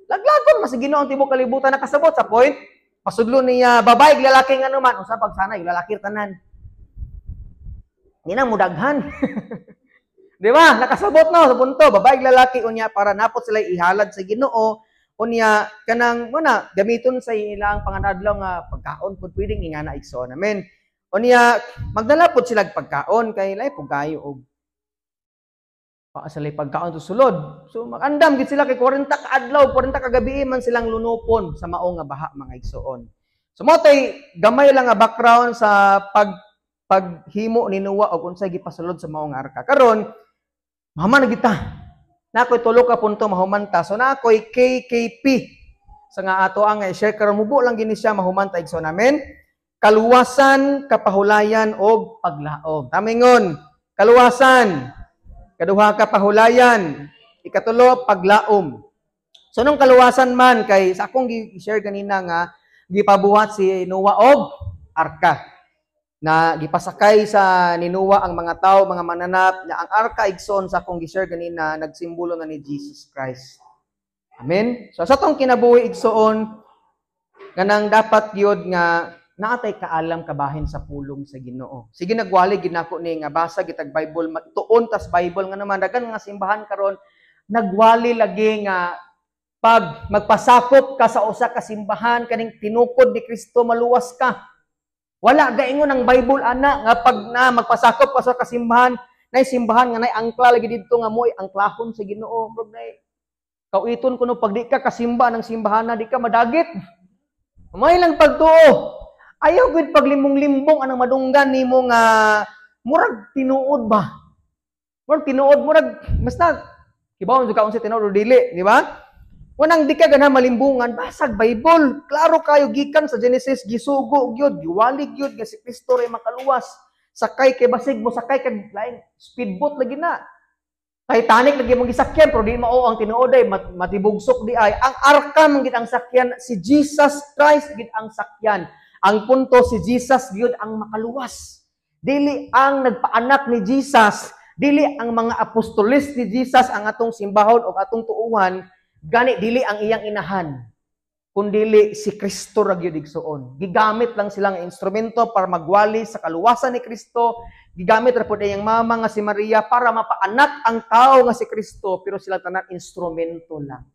laglagon mas Ginoo ang tibuok kalibutan nakasabot sa point pasudlo niya babae ug lalaki nga naman usa pag sana lalaki tanan. Di na mudaghan. Di ba? Nakasabot no sa punto babae ug lalaki unya para napot sila ihalad sa Ginoo unya kanang muna gamiton sa ilang panganadlaw nga pagkaon pud pwedeng ingana igsoon. Amen. Unya magdala pud sila pagkaon kay lahi pud kayo og sa pagkaon to sulod. So magandam gid sila kay 40 ka adlaw, 40 ka gabi man silang lunupon sa mao nga baha mga igsoon. So mo tay gamay lang nga background sa paghimo ni Noah og unsay gipasulod sa mao nga arka. Karon mahuman na kita. Nakoy tulo ka punto mahuman ta. So nakoy KKP sa nga ato ang i-share karon mubo lang gini siya mahuman ta igsoon namin. Kaluwasan, kapahulayan og paglaom. Tamingon, kaluwasan, kaduha kapahulayan, ikatulo paglaom. So nung kaluwasan man kay sa akong gi-share kanina nga gipabuhat si Noah og arka. Na gipasakay sa ni Noah ang mga tao, mga mananap, na ang arka igsoon sa akong gi-share kanina nagsimbolo na ni Jesus Christ. Amen. So sa tong kinabuhi igsoon kanang dapat gyud nga naatay kaalam kabahin sa pulong sa Ginoo. Sige nagwali gid nako ni nga basa gitag Bible tuon tas Bible nga naman dagan nga simbahan karon nagwali lagi nga pag magpasakop ka sa usa ka simbahan kaning tinukod ni Kristo maluwas ka. Wala gaingon ang Bible ana nga pag na magpasakop ka sa kasimbahan nay simbahan nga nay angkla lagi didto nga moy angklahon sa Ginoo. Bro nay kawiton kuno pag di ka kasimba ng simbahan na di ka madagit. May lang pagtuo. Ayaw gud paglimbong-limbong anang madunggan nimo nga murag tinuod ba? Murag tinuod murag basta kibaw jud ka unsa tinuod dili, di ba? Wanang di ka ganahan malimbungan basag Bible. Klaro kayo gikan sa Genesis gisugo gyud, giwalig gyud nga si Kristo ray makaluwas. Sakay kay basig mo sakay kag lain speedboat lagi na. Titanic lagi mong gisakyan pero di mao ang tinuod ay matibugsok di ay. Ang arka man gid ang sakyan si Jesus Christ gid ang sakyan. Ang punto si Jesus gyud ang makaluwas. Dili ang nagpaanak ni Jesus, dili ang mga apostolis ni Jesus ang atong simbahon o atong tuuhan, gani dili ang iyang inahan. Kundili si Kristo ra gyud igsoon. Gigamit lang silang instrumento para magwali sa kaluwasan ni Kristo. Gigamit ra pud iyang mama nga si Maria para mapaanak ang tao nga si Kristo, pero sila tanan instrumento lang.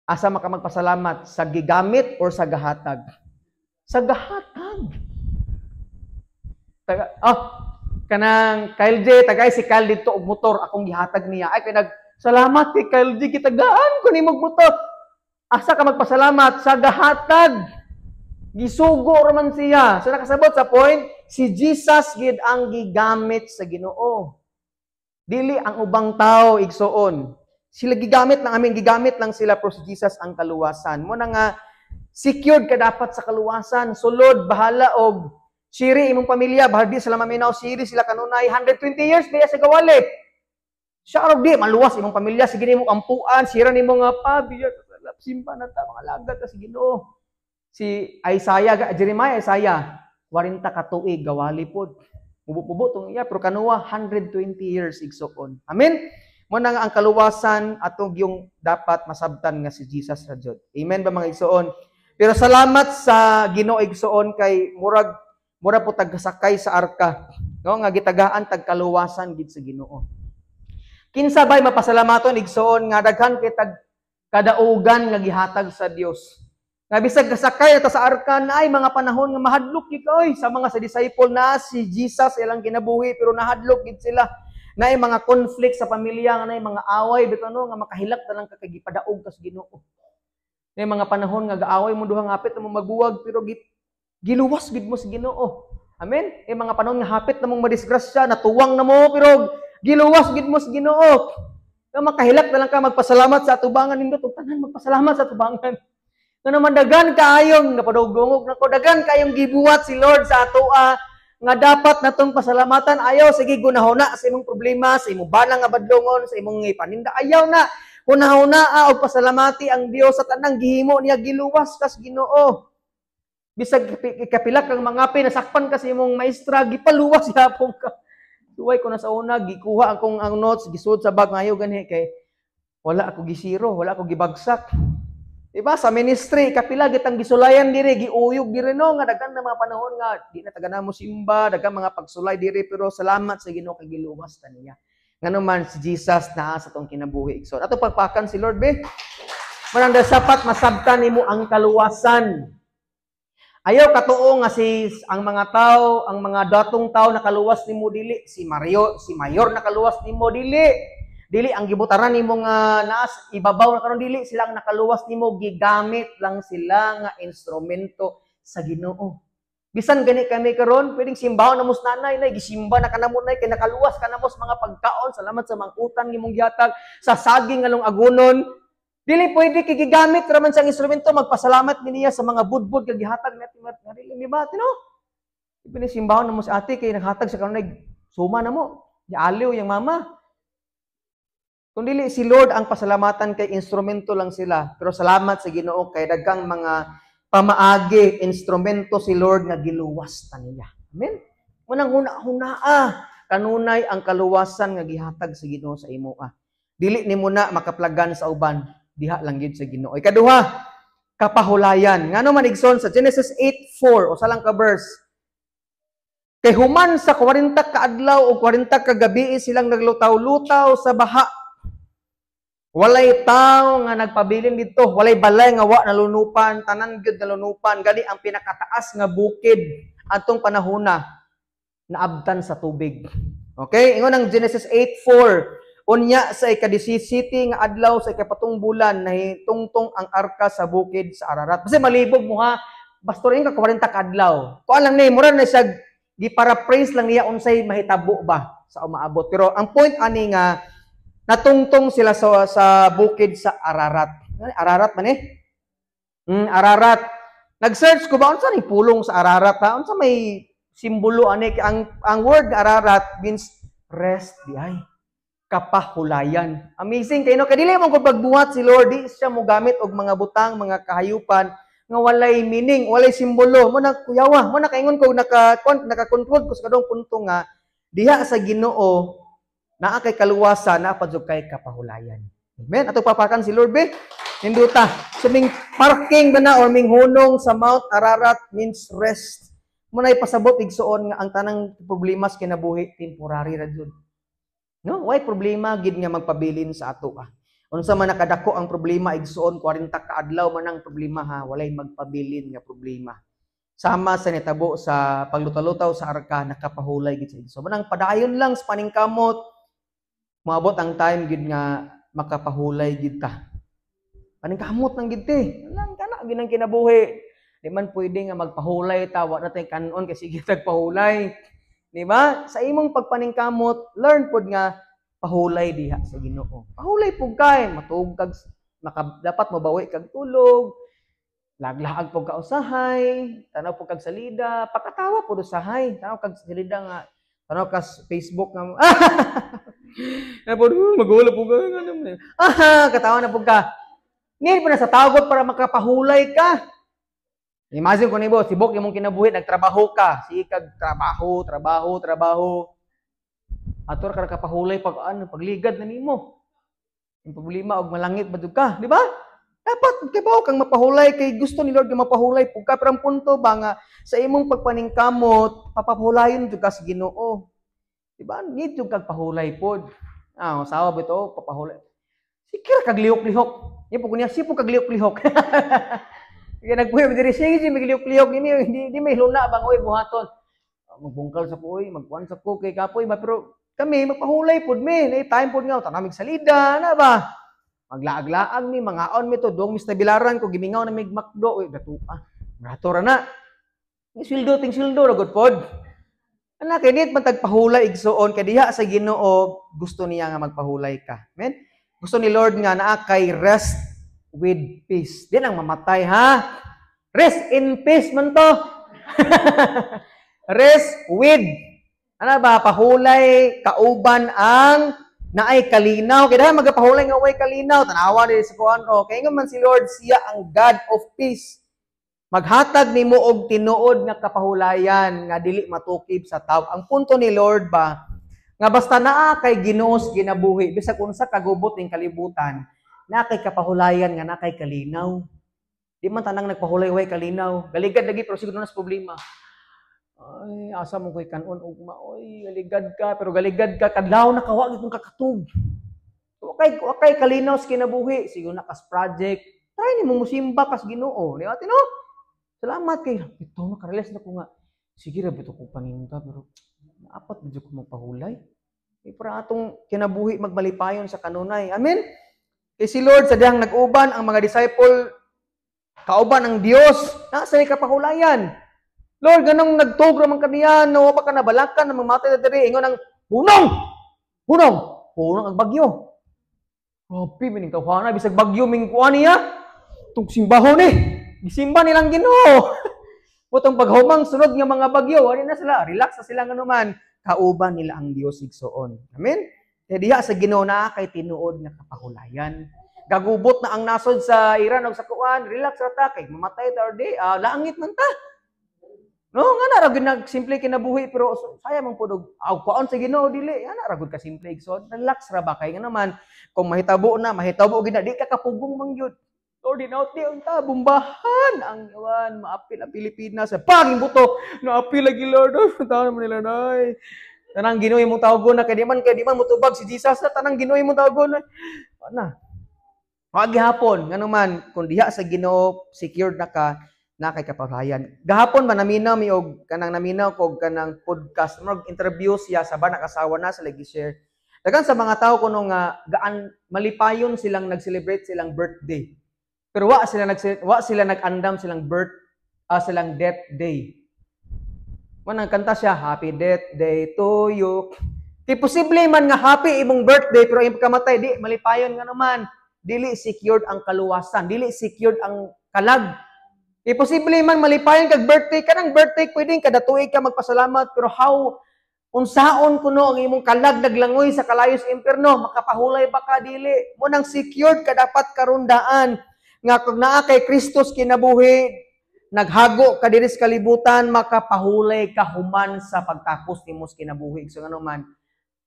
Asa maka magpasalamat sa gigamit or sa gahatag? Sa gahatag. Kanang Kyle J, tagay si Kyle dito og motor, akong gihatag niya. Ay, kaya salamat kay Kyle J, kitagaan ko ni motor. Asa ka magpasalamat? Sa gahatag. Gisugo raman siya. So nakasabot sa point, si Jesus gid ang gigamit sa Ginoo. Dili ang ubang tao igsoon. Sila gigamit lang sila pero si Jesus ang kaluwasan. Mo na nga secured ka dapat sa kaluwasan. Sulod, bahala og siri imong pamilya, bahagi sila maminaw siri sila kanunay 120 years diya sa gawali. Siya arog di maluwas imong pamilya sige nimo ampuan, sira nimo nga pabiya simba na ta mga lagat sa Ginoo. Si Jeremiah 40 ka tuig gawali pod. Bubo tong iya pero kanuwa 120 years igsoon. Amen. Mo na nga ang kaluwasan atong yung dapat masabtan nga si Jesus ra jud. Amen ba mga igsoon? Pero salamat sa Ginoo igsoon kay mura po tagasakay sa arka. No nga gitagaan tag kaluwasan gid sa Ginoo. Kinsa bay mapasalamaton igsoon nga daghan kay tag kadaugan nga gihatag sa Dios. Nga bisag kasakay ata sa arka na ay mga panahon nga mahadlok gid oy sa mga sa disciple na si Jesus ilang kinabuhi pero nahadlok gid sila. Naay mga conflict sa pamilya nga naay mga away bitaw no nga makahilak ta lang kagipadaog kas Ginoo. May mga panahon nga gaaway mo duha ngapit na mo magbuwag pero giluwas gid mo sa Ginoo. Amen. May mga panahon nga hapit na mong madisgrasya, natuwang na mo pero giluwas gid mo sa Ginoo. Nga makahilak na lang ka magpasalamat sa atubangan nindot ug tanan magpasalamat sa atubangan. Nga naman dagan kaayong napadugdungog nako dagan kaayong gibuhat si Lord sa atoa nga dapat natong pasalamatan ayaw sige gunahuna sa imong problema, sa imong balang nga badlongon, sa imong paninda ayaw na. Hunahuna og pasalamati ang Dios sa tanang gihimo niya giluwas kas Ginoo. Bisag kapila kang mga nasakpan ka sa imong maestra gipaluwas yapon ka. Suway ko na sa una, gikuha akong ang notes, gisud sa bag ngayo gani kay wala ako gisiro, wala ako gibagsak. Diba? Sa ministry, kapila gitang gisulayan diri, giuyog diri no, nga daghan na mga panahon nga di na taga mo simba, daghan mga pagsulay diri, pero salamat sa Ginoo kay giluwas ta niya. Ngano man si Jesus naa sa tong kinabuhi igsoon. Ato pagpakan si Lord be. Manang sapat masabtan nimo ang kaluwasan. Ayaw katuo nga ang mga tao, ang mga datong tao nakaluwas nimo dili, si Mayor nakaluwas nimo dili. Dili ang gibutaran nimo nga naas ibabaw na karon dili sila ang nakaluwas nimo, gigamit lang sila nga instrumento sa Ginoo. Bisan gani kami karon pwedeng simbahan na mos nanay nay gisimba na kanamo nay kay nakaluwas ka na mos mga pagkaon salamat sa mga utang nimong gihatag sa saging ngalong agunon. Dili pwede kay gigamit ra man sang instrumento magpasalamat niya sa mga budbud kay gihatag natin dili ni ba no? Ibig simbahan na mos ate kay naghatag sa karon nay suma na mo. Gialiw yang mama. Kung dili si Lord ang pasalamatan kay instrumento lang sila. Pero salamat sa Ginoo kay daghang mga pamaagi, instrumento si Lord nga giluwas ta niya. Amen? Munang huna-hunaa, kanunay ang kaluwasan nga gihatag sa Ginoo sa imo. Dili nimo na makaplagan sa uban, diha lang gyud sa Ginoo. Ikaduha, kapahulayan. Ngano man igsoon sa Genesis 8:4 o salang ka verse. Kay human sa 40 ka adlaw o 40 ka gabi silang naglutaw-lutaw sa baha. Walay tao nga nagpabilin dito, walay balay nga wa nalunupan, tanan gyud nalunupan, gani ang pinakataas nga bukid adtong panahona naabtan sa tubig. Okay? Ingon ang Genesis 8:4, unya sa ika-17 nga adlaw sa ikapatong bulan nahitungtong ang arka sa bukid sa Ararat. Kasi malibog mo ha, bastorin ka 40 ka adlaw. Kuan lang ni mura na siya gi-paraphrase lang niya unsay mahitabo ba sa umaabot. Pero ang point ani nga natungtong sila sa bukid sa Ararat. Ararat man eh? Ararat. Nag-search ko ba unsa ni pulong sa Ararat ha? Unsa may simbolo ani ang word Ararat means rest di ay kapahulayan. Amazing kay no kay dili man ko pagbuhat si Lord di siya mo gamit og mga butang, mga kahayupan nga walay meaning, walay simbolo. Mo na kuyawa, mo na kaingon ko naka-control ko sa kadong punto nga diha sa Ginoo naa kay kaluwasan, naa padzug kay kapahulayan. Amen. Ato papakan si Lord be. Hinduta. So ming parking ba na or ming hunong sa Mount Ararat means rest. Muna ipasabot igsuon nga ang tanang problema sa kinabuhi temporary ra jud. No, why problema gid nga magpabilin sa ato Unsa man nakadako ang problema igsuon 40 ka adlaw man ang problema ha, walay magpabilin nga problema. Sama sa nitabo sa paglutaw-lutaw sa arka nakapahulay gid sa igsoon. Manang padayon lang sa paningkamot maabot ang time gid nga makapahulay gid ta. Paningkamot nang gid ti. Lang kana gid ang kinabuhi. Di man pwede nga magpahulay ta wa na tay kanon kasi sige tagpahulay. Di ba? Sa imong pagpaningkamot, learn pud nga pahulay diha sa Ginoo. Pahulay pud kay matug kag dapat mabawi kag tulog. Laglaag pud ka usahay, tanaw pud kag salida, pakatawa pud usahay. Tanaw kag salida nga tanaw ka Facebook nga magulo po ka. Katawa na po ka. Ngayon po na sa tagot para makapahulay ka. Imagine ko nibo, sibok yung kinabuhi, nagtrabaho ka. Sikag, trabaho. Ator ka nakapahulay pagligad na nimo. Yung problema, og malangit ba ka? Di ba? Dapat, kabaw kang mapahulay. Kay gusto ni Lord nga mapahulay po ka. Pero ang punto ba nga, sa imong pagpaningkamot, papahulayon ka sa Ginoo. Diba? Need yung kagpahulay po. Sawa ba ito? Papahulay. Sikira kag lihok-lihok. Yan po kunya, sipo kag lihok-lihok. Kaya nagpuyo, sige, maglihok-lihok. Hindi may luna bang, oy, buhaton. Magbungkal sa puoy, magkuhan sa ko, kay kapoy. Pero kami, magpahulay po, time po nga, tanamig salida, na ba? Maglaag-laag mi, mga on mi to, doong mistabilaran ko, gimingaw na may makdo. Uy, gato ra na. Ting sildo, ragod pod. Anak, kaya man tagpahulay igsuon kay diha sa Ginoo gusto niya nga magpahulay ka. Amen? Gusto ni Lord nga naa kay rest with peace. Di nang mamatay ha. Rest in peace man to. Rest with ano ba pahulay kauban ang naay kalinaw. Kaya magpahulay nga way kalinaw. Tanawa di sa kuan kay nga man si Lord siya ang God of peace. Maghatag nimo og tinuod nga kapahulayan nga dili matukib sa tawo. Ang punto ni Lord ba Nga basta naa kay Ginos ginabuhi bisag unsa kagubot ning kalibutan, naa kay kapahulayan nga naa kay kalinaw. Di man tanang nagpahulay way kalinaw. Galigad lagi pero siguro na sa problema. Ay, asa mo ko'y kanon ugma. Oy, galigad ka pero galigad ka kadlaw na kawag itong kakatug. Wakay kalinaw sa kinabuhi, siguro na kas project. Try nimo musimba kas Ginoo. Di ba tino? Salamat kay ito nakarealize na ko nga. Sige ra bito ko paninta pero apat medyo ko magpahulay. Para atong kinabuhi magmalipayon sa kanunay. Amen? Kay si Lord sa diyang nag-uban ang mga disciple, kauban ang Dios, nasa kapahulayan. Lord, ganang nagtog naman kaniya, no, baka nabalakan, na mamatay na diri, ingon ang hunong! Hunong ang bagyo. Grabe, mining tawhana, bisag bagyo, mingkuan niya. Itong simbahon gisimba nilang Ginoo. Putong paghumang sunod nga mga bagyo, ano na sila, relax na sila nga naman, kauban nila ang Dios igsoon. Amen? Kaya diha sa Ginoo na kay tinuod nga kapahulayan. Gagubot na ang nasod sa Iran o sa kuan, relax ra ta kay mamatay ta or di, langit man ta. No, nga na ra nag simple kinabuhi pero saya man pud og kuan sa Ginoo dili, ana ra gud ka simple igsoon. Relax ra ba kay nga naman kung mahitabo gid na di ka kapugong mangyud. Lord, inauti unta bombahan ang iwan maapil ang Pilipinas sa paging buto. Naapil lagi Lord, tawo man nila nay. Tanang Ginoo imong tawgon na kay di man motubag si Jesus na tanang Ginoo imong tawgon na. Pagi hapon nga naman kung diha sa Ginoo secured na ka na kay kapahulayan. Gahapon man naminaw mi og kanang naminaw kog kanang podcast mag interview siya sa banak asawa na sa lagi share. Dagan sa mga tao kuno nga gaan malipayon silang nag-celebrate silang birthday. Pero wa sila nag-andam silang silang death day. Manang kanta siya, Happy Death Day to you. Di posible man nga happy imong birthday pero imong kamatay di malipayon nga naman. Dili secured ang kaluwasan, dili secured ang kalag. Di posible man malipayon kag birthday kanang birthday pwedeng kada tuig ka magpasalamat pero unsaon kuno ang imong kalag naglangoy sa kalayos impierno makapahulay ba ka dili mo nang secured ka dapat karundaan nga kung naa kay Kristos kinabuhi, naghago ka diri sa kalibutan, makapahulay ka human sa pagtapos nimo sa kinabuhi. So ano man,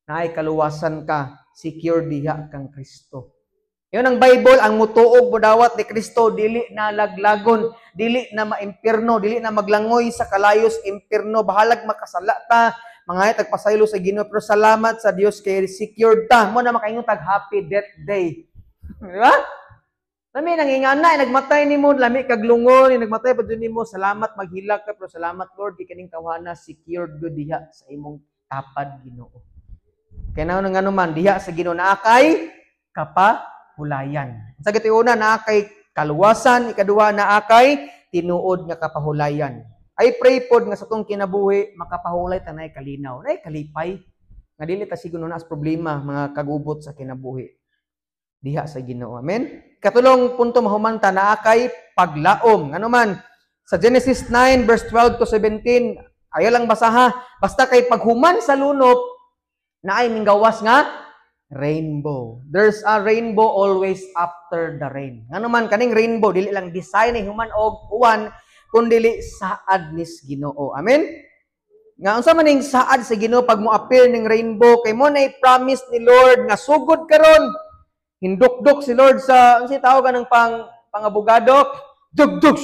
naay kaluwasan ka, secure diha kang Kristo. Yun ang Bible, ang mutuog mo dawat ni Kristo, dili na laglagon, dili na maimpirno, dili na maglangoy sa kalayos impirno, bahalag makasala ta, mga tagpasaylo sa Ginoo, pero salamat sa Dios kay secured ta. Mo na makaingon tag Happy Death Day. Di ba? Lami nangingana nagmatay nimo lami kag lungon nagmatay pud nimo salamat maghilak ka pero salamat Lord kay kining tawhana secured good diha sa imong tapad Ginoo. Kay naon nga naman diha sa Ginoo naa kay kapahulayan. Sa gitiuna naa kay kaluwasan, ikaduha naa kay tinuod nga kapahulayan. I pray pod nga sa tong kinabuhi makapahulay ta nay kalinaw, nay kalipay nga dili ta siguro na as problema mga kagubot sa kinabuhi. Diha sa Ginoo. Amen. Katulong punto mahumanta na kay paglaom. Ano man, sa Genesis 9 verse 12 to 17, ayo lang basaha. Basta kay paghuman sa lunop, na ay minggawas nga rainbow. There's a rainbow always after the rain. Ano man, kaning rainbow, dili lang design ni human og uwan, kundi saad nis Ginoo. Amen? Nga, unsa man ning saad sa Ginoo pag mo appear ning rainbow, kay mo na promise ni Lord nga sugod karon. Hindukdok si Lord sa, ano siya tawag ng pangabogado? Dugdug!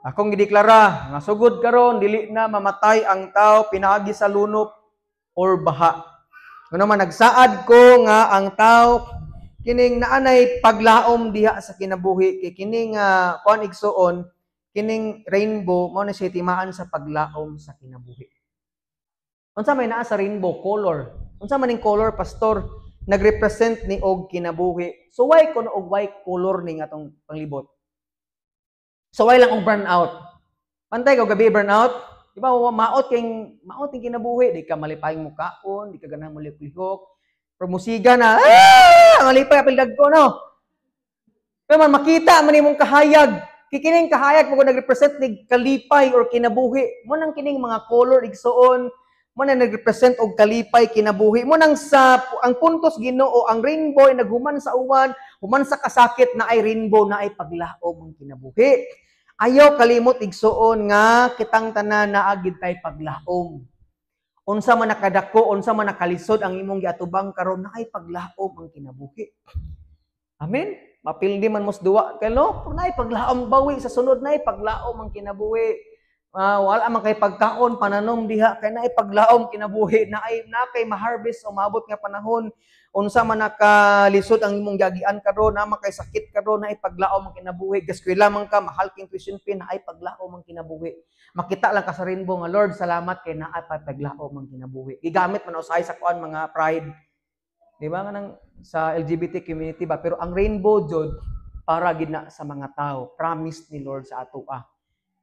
Akong gideklara, nga sugod karon dili na mamatay ang tao pinaagi sa lunop or baha. Ano man, nagsaad ko nga ang tao, kining naanay paglaom diha sa kinabuhi, kay kining kuan igsoon, kining rainbow, mo na siya timaan sa paglaom sa kinabuhi. Unsa may naa sa rainbow? Color. Unsa man ning color, pastor? Nagrepresent ni og kinabuhi. So why kuno og why color ning atong panglibot? So why lang og burnout? Pantay ko gabi burnout. Di ba maot king kinabuhi, di ka malipayong mukaon, di ka ganang mulihok. Pero musiga na, malipay apil dagko no. Pero man makita man imong kahayag. Kikining kahayag mo nagrepresent ni kalipay or kinabuhi. Mo nang kining mga color igsoon mo na nagrepresent og kalipay kinabuhi mo nang sa ang puntos Ginoo ang rainbow ay naghuman sa uwan human sa kasakit na ay rainbow na ay paglaom ang kinabuhi ayaw kalimot igsuon nga kitang tanan naagid tay paglaom Unsa man nakadako, unsa man nakalisod ang imong giatubang karon naay paglaom ang kinabuhi. Amen. Mapildi man mos duwa kay no, naay paglaom bawi sa sunod naay paglaom ang kinabuhi. Wala man kay pagkaon pananom diha kay naay paglaom kinabuhi, naay ma-harvest umabot nga panahon. Unsa man nakalisod ang imong giagian karon, na kay sakit karon, naay paglaom ang kinabuhi. Gaskwela man ka, mahal king tuition fee, naay paglaom ang kinabuhi. Makita lang ka sa rainbow nga Lord, salamat kay naay paglaom ang kinabuhi. Gigamit man usahay sa kuan mga pride. Di ba nga nang sa LGBT community ba, pero ang rainbow jud para gid na sa mga tao. Promise ni Lord sa ato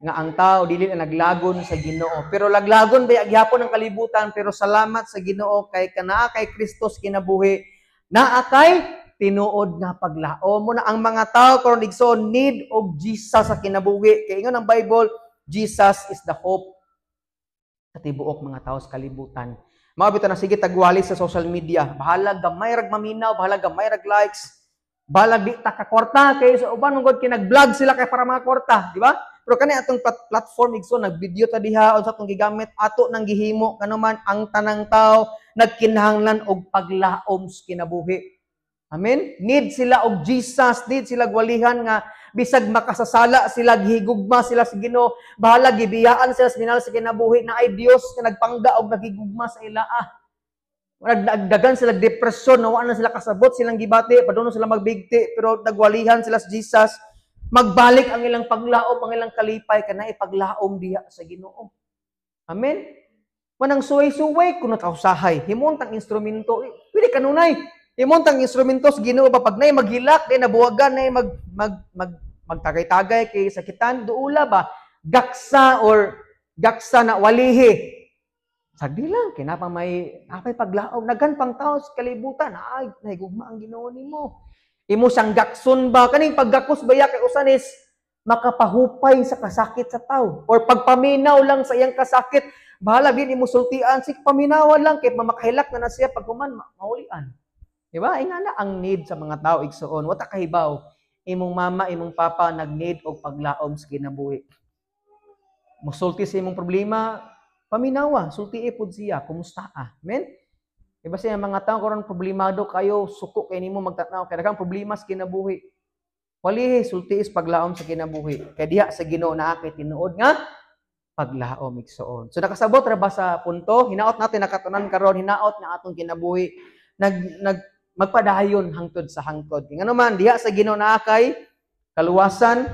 nga ang tao dili na naglagon sa Ginoo. Pero laglagon ba gyapon ang kalibutan, pero salamat sa Ginoo kay kanaa kay Kristos kinabuhi. Naa kay tinuod nga paglaom mo na ang mga tao karon igsoon need og Jesus sa kinabuhi. Kay ingon ang Bible, Jesus is the hope sa tibuok mga tao sa kalibutan. Mao bitaw na sige tagwali sa social media. Bahala gamay rag maminaw, bahala gamay rag likes. Bahala di ta ka kwarta kay sa uban ungod kay nag-vlog sila kay para mga kwarta, di ba? Pero kani atong platform igsoon nag-video ta diha unsa atong gigamit ato nang gihimo kanuman ang tanang tao nagkinahanglan og paglaom sa kinabuhi. Amen. Need sila og Jesus, need sila gwalihan nga bisag makasasala sila, gihigugma sila sa Ginoo, bahala gibiyaan sila sa ginal sa kinabuhi na ay Dios nga nagpangga og nagigugma sa ilaa. Nagdagan sila depresyon, nawa na sila kasabot silang gibati, padung sila magbigti, pero nagwalihan sila sa Jesus. Magbalik ang ilang paglaom, ang ilang kalipay kanay paglaom diha sa Ginoo. Amen. Manang suway-suway kuno ta usahay, himontang instrumento, pili kanunay. Himontang instrumento sa Ginoo ba pag nay maghilak, nay nabuwagan, nay magtagay-tagay kay sakitan, duula ba gaksa na walihi. Sagdi lang kinapa may apay paglaom, naghan pang tao sa kalibutan, ay nahigugma ang Ginoo nimo. Imo sang gakson ba kaning paggakos baya kay usanis makapahupay sa kasakit sa tao or pagpaminaw lang sa iyang kasakit, bahala din imo sultian sig paminawan lang kay mamakahilak na siya paghuman maulian. Di ba? Ingana ang need sa mga tao igsoon. Wata kahibaw imong mama, imong papa nag-need og paglaom sa kinabuhi. Musulti sa imong problema, paminawa, sulti pud siya, kumusta Amen? Diba siya mga tao karon problemado kayo, suko kay nimo magtatanaw kay daghang problema sa kinabuhi. Walihi sultiis paglaom sa kinabuhi. Kay diha sa Ginoo naa kay tinuod nga paglaom igsoon. So nakasabot ra ba sa punto? Hinaot natin nakatunan karon, hinaot na atong kinabuhi. Magpadayon hangtod sa hangtod. Ngano man diha sa Ginoo naa kay kaluwasan,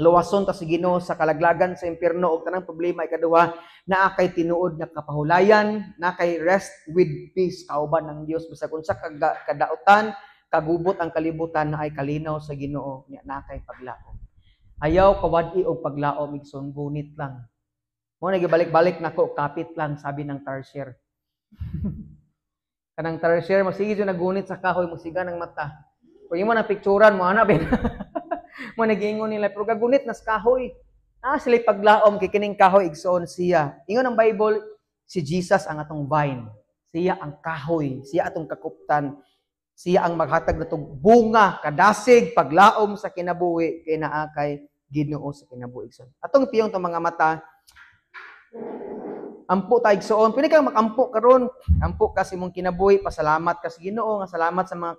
luwason ta sa Ginoo sa kalaglagan sa impierno og tanang problema ikaduha naa kay tinuod nga kapahulayan, naa kay rest with peace kauban ng Dios bisag unsa kadaotan, kagubot ang kalibutan na ay kalinaw sa Ginoo nya naa kay paglaom. Ayaw kawad-i og paglaom igsoon gunit lang. Mo nagibalik-balik nako kapit lang sabi ng Tarsier. Kanang Tarsier masigi jud nagunit sa kahoy musiga ng mata. Kung imo na picturean mo ana ben. Mo nagiingon nila pero gagunit nas kahoy. Sila paglaom kay kining kahoy igsoon siya. Ingon ang Bible, si Jesus ang atong vine. Siya ang kahoy, siya atong kakuptan. Siya ang maghatag natong bunga, kadasig, paglaom sa kinabuhi kay naa kay Ginoo sa kinabuhi igsoon. Atong piyong tong mga mata ampo ta igsoon. Pwede kang makampo karon. Ampo kasi mong kinabuhi, pasalamat ka sa Ginoo, nga salamat sa mga